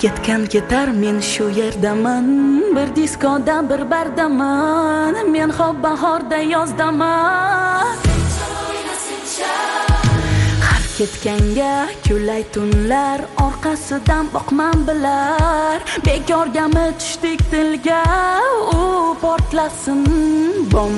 Ketgan ketar men shu yerdaman, bir diskoda bir bardaman, men hop bahorda yozdaman. Har ketganga kulay tunlar, orqasidan boqman bilar, bekorgami tushdik tilga, u portlasin bom.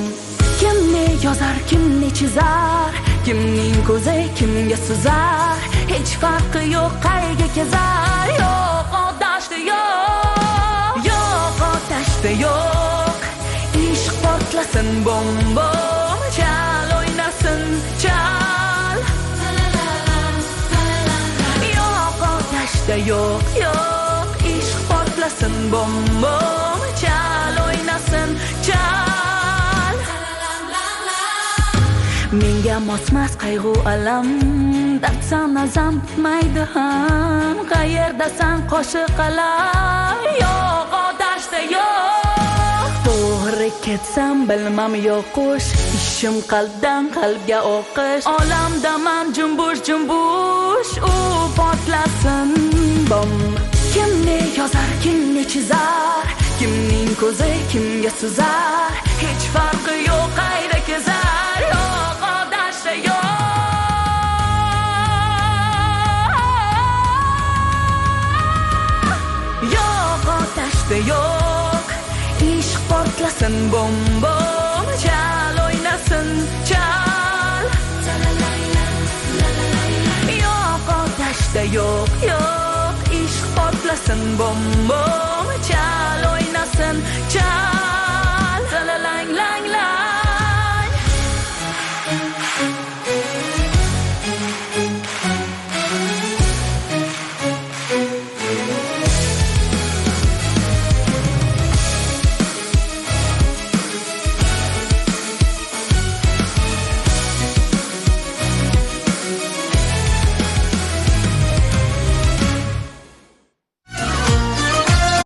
Kimni yozar, kimni chizar, kimning ko'zi kimga suzar, hech farqi yo'q qayga kezar. Yo'q odashda yo'q, yo'q odashda yo'q, ishq portlasin bom bom, chal o'ynasin chal. Yo'q odashda yo'q, yo'q, ishq portlasin bom bom, chal o'ynasin chal. Menga mosmas qayg'u alam, dard sanasam bitmaydi ham, qayerdasan qo'shiq qalam. Yo'q odashda yo'q, to'g'ri ketsam bilmam yo'qish, ishim qalbdan qalbga o'qish, olamdaman jumbush jumbush, u portlasin bom. Kimni yozar, kimni chizar, kimning ko'zi kimga suzar, hech farqi yo'q qayda kezar. Yo'q odashda yo'q, yo'q odashda yo'q, ishq portlasin bom bom, chal o'ynasin chal. Yo'q odashda yo'q, yo'q, ishq portlasin bom bom, chal o'ynasin chal.